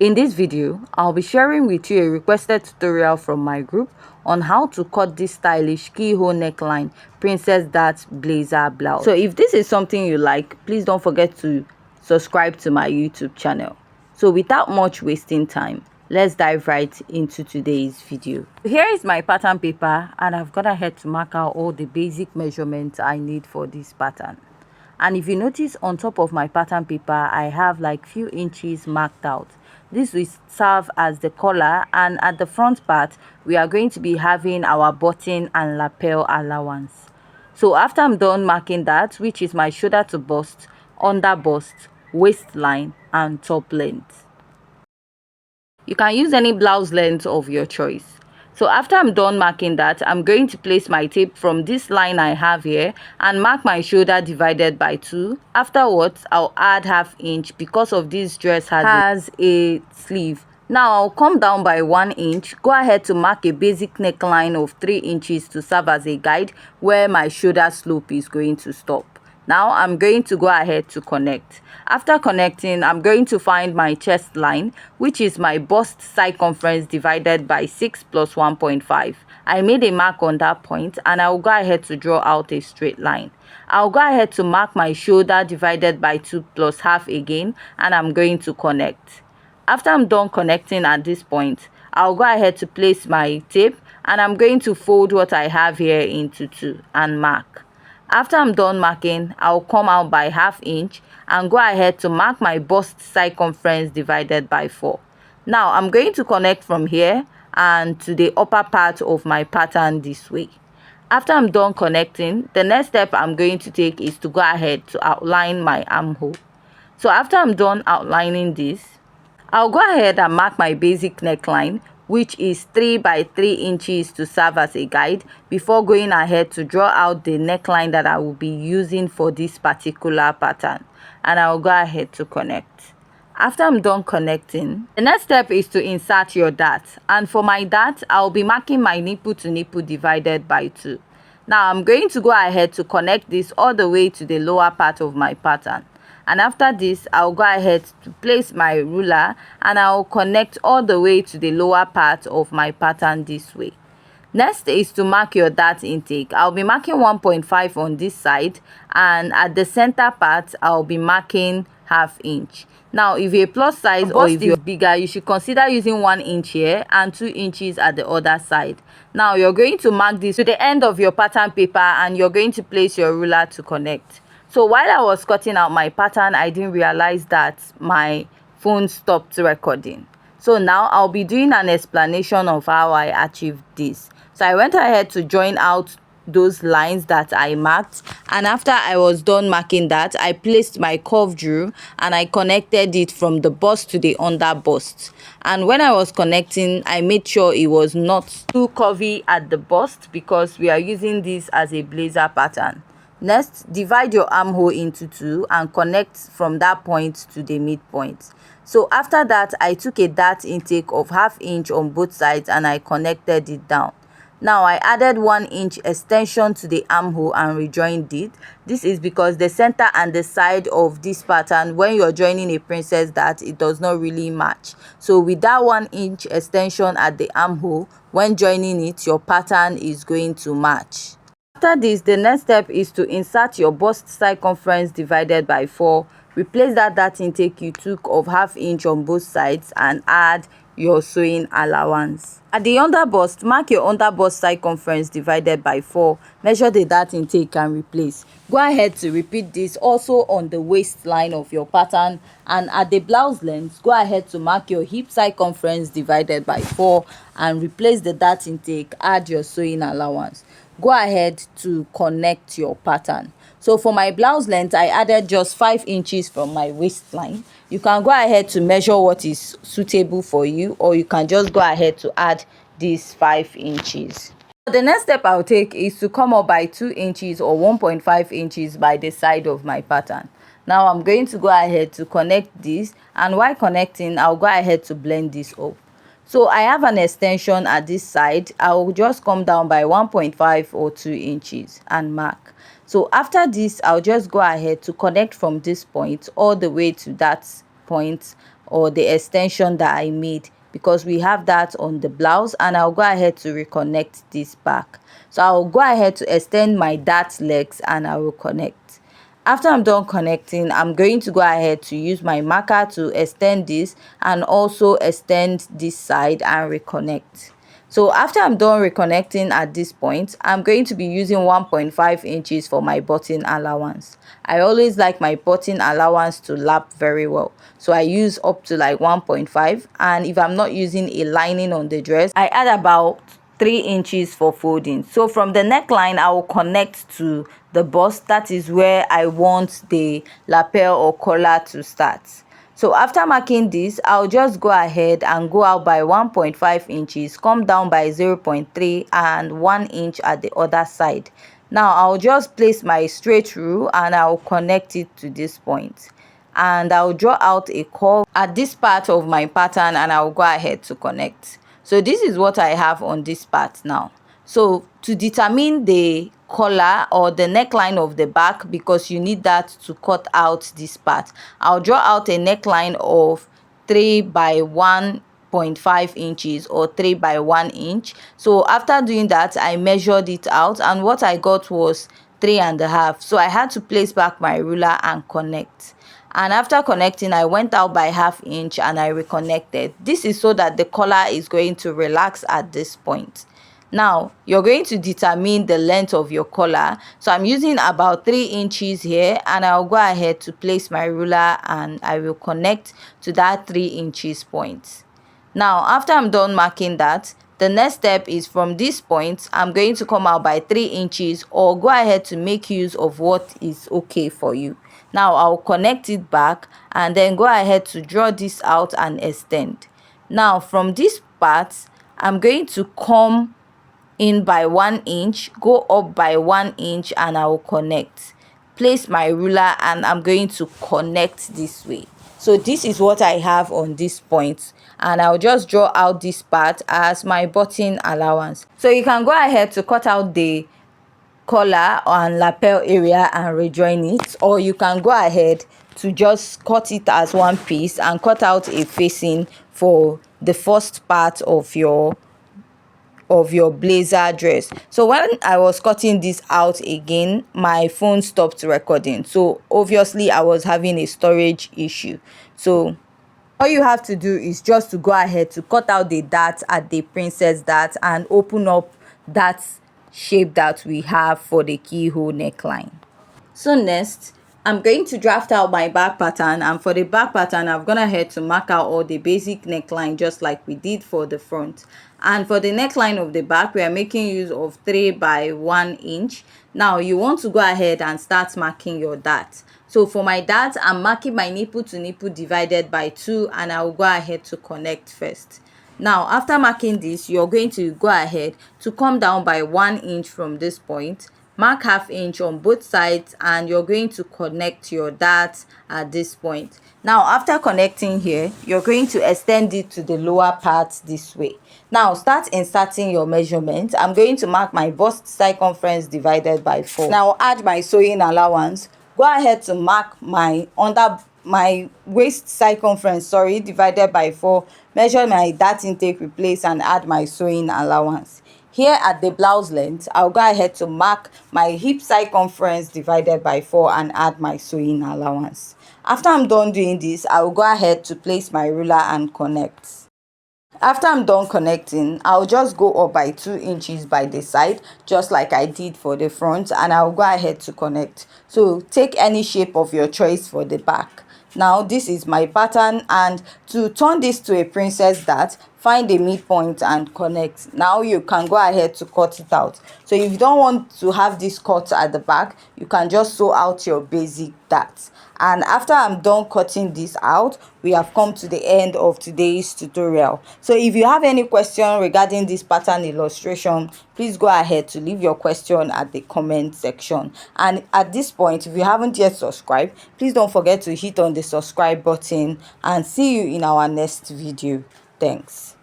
In this video, I'll be sharing with you a requested tutorial from my group on how to cut this stylish keyhole neckline princess dart blazer blouse. So if this is something you like, please don't forget to subscribe to my YouTube channel. So without much wasting time, let's dive right into today's video. Here is my pattern paper, and I've gone ahead to mark out all the basic measurements I need for this pattern. And if you notice, on top of my pattern paper, I have like few inches marked out. This will serve as the collar, and at the front part we are going to be having our button and lapel allowance. So after I'm done marking that, which is my shoulder to bust, under bust, waistline and top length, you can use any blouse length of your choice. So after I'm done marking that, I'm going to place my tape from this line I have here and mark my shoulder divided by 2. Afterwards, I'll add ½ inch because of this dress has a sleeve. Now I'll come down by 1 inch. Go ahead to mark a basic neckline of 3 inches to serve as a guide where my shoulder slope is going to stop. Now I'm going to go ahead to connect. After connecting, I'm going to find my chest line, which is my bust circumference divided by 6 plus 1.5. I made a mark on that point, and I will go ahead to draw out a straight line. I'll go ahead to mark my shoulder divided by 2 plus ½ again, and I'm going to connect. After I'm done connecting at this point, I'll go ahead to place my tape, and I'm going to fold what I have here into 2 and mark. After I'm done marking, I'll come out by ½ inch and go ahead to mark my bust circumference divided by 4. Now I'm going to connect from here and to the upper part of my pattern this way. After I'm done connecting, the next step I'm going to take is to go ahead to outline my armhole. So after I'm done outlining this, I'll go ahead and mark my basic neckline, which is 3 by 3 inches to serve as a guide, before going ahead to draw out the neckline that I will be using for this particular pattern, and I'll go ahead to connect. After I'm done connecting, the next step is to insert your dart, and for my dart I'll be marking my nipple to nipple divided by 2. Now I'm going to go ahead to connect this all the way to the lower part of my pattern. And after this, I'll go ahead to place my ruler and I'll connect all the way to the lower part of my pattern this way. Next is to mark your dart intake. I'll be marking 1.5 on this side, and at the center part I'll be marking ½ inch. Now if you're plus size or if you're bigger, you should consider using 1 inch here and 2 inches at the other side. Now you're going to mark this to the end of your pattern paper, and you're going to place your ruler to connect. So while I was cutting out my pattern, I didn't realize that my phone stopped recording. So now I'll be doing an explanation of how I achieved this. So I went ahead to join out those lines that I marked, and after I was done marking that, I placed my curve drill and I connected it from the bust to the under bust. And when I was connecting, I made sure it was not too curvy at the bust because we are using this as a blazer pattern. Next, divide your armhole into 2 and connect from that point to the midpoint. So after that, I took a dart intake of ½ inch on both sides and I connected it down. Now I added 1 inch extension to the armhole and rejoined it. This is because the center and the side of this pattern, when you're joining a princess dart, it does not really match. So with that 1 inch extension at the armhole, when joining it, your pattern is going to match. After this, the next step is to insert your bust circumference divided by 4. Replace that dart intake you took of ½ inch on both sides and add your sewing allowance. At the under bust, mark your under bust circumference divided by 4. Measure the dart intake and replace. Go ahead to repeat this also on the waistline of your pattern, and at the blouse length, go ahead to mark your hip circumference divided by 4 and replace the dart intake, add your sewing allowance. Go ahead to connect your pattern. So for my blouse length, I added just 5 inches from my waistline. You can go ahead to measure what is suitable for you, or you can just go ahead to add these 5 inches. The next step I'll take is to come up by 2 inches or 1.5 inches by the side of my pattern. Now I'm going to go ahead to connect this, and while connecting, I'll go ahead to blend this up. So I have an extension at this side. I will just come down by 1.5 or 2 inches and mark. So after this, I'll just go ahead to connect from this point all the way to that point or the extension that I made, because we have that on the blouse. And I'll go ahead to reconnect this back. So I'll go ahead to extend my dart legs and I will connect. After I'm done connecting, I'm going to go ahead to use my marker to extend this and also extend this side and reconnect. So after I'm done reconnecting at this point, I'm going to be using 1.5 inches for my button allowance. I always like my button allowance to lap very well, so I use up to like 1.5. And if I'm not using a lining on the dress, I add about 3 inches for folding. So from the neckline, I will connect to the bust. That is where I want the lapel or collar to start. So after marking this, I'll just go ahead and go out by 1.5 inches, come down by 0.3 and 1 inch at the other side. Now I'll just place my straight rule and I'll connect it to this point. And I'll draw out a curve at this part of my pattern and I'll go ahead to connect. So this is what I have on this part now. So to determine the collar or the neckline of the back, because you need that to cut out this part, I'll draw out a neckline of 3 by 1.5 inches or 3 by 1 inch. So after doing that, I measured it out and what I got was 3.5. So I had to place back my ruler and connect. And after connecting, I went out by 1/2 inch and I reconnected. This is so that the collar is going to relax at this point. Now you're going to determine the length of your collar. So I'm using about 3 inches here and I'll go ahead to place my ruler and I will connect to that 3 inches point. Now after I'm done marking that, the next step is from this point, I'm going to come out by 3 inches or go ahead to make use of what is okay for you. Now I'll connect it back and then go ahead to draw this out and extend. Now from this part, I'm going to come in by 1 inch, go up by 1 inch and I will connect. Place my ruler and I'm going to connect this way. So this is what I have on this point and I'll just draw out this part as my button allowance. So you can go ahead to cut out the collar and lapel area and rejoin it, or you can go ahead to just cut it as one piece and cut out a facing for the first part of your blazer dress. So when I was cutting this out again, my phone stopped recording, so obviously I was having a storage issue. So all you have to do is just to go ahead to cut out the dart at the princess dart and open up that shape that we have for the keyhole neckline. So next, I'm going to draft out my back pattern, and for the back pattern I've gone ahead to mark out all the basic neckline just like we did for the front. And for the neckline of the back, we are making use of 3 by 1 inch. Now you want to go ahead and start marking your dart. So for my dart, I'm marking my nipple to nipple divided by 2 and I will go ahead to connect first. Now after marking this, you're going to go ahead to come down by 1 inch from this point, mark 1/2 inch on both sides, and you're going to connect your dart at this point. Now after connecting here, you're going to extend it to the lower part this way. Now start inserting your measurement. I'm going to mark my bust circumference divided by 4. Now add my sewing allowance. Go ahead to mark my waist circumference divided by 4. Measure my dart intake, replace, and add my sewing allowance. Here at the blouse length, I'll go ahead to mark my hip circumference divided by 4 and add my sewing allowance. After I'm done doing this, I will go ahead to place my ruler and connect. After I'm done connecting, I'll just go up by 2 inches by the side, just like I did for the front, and I'll go ahead to connect. So take any shape of your choice for the back. Now this is my pattern, and to turn this to a princess dart, find a midpoint and connect. Now you can go ahead to cut it out. So if you don't want to have this cut at the back, you can just sew out your basic dart. And after I'm done cutting this out, we have come to the end of today's tutorial. So if you have any question regarding this pattern illustration, please go ahead to leave your question at the comment section. And at this point, if you haven't yet subscribed, please don't forget to hit on the subscribe button, and see you in our next video. Thanks.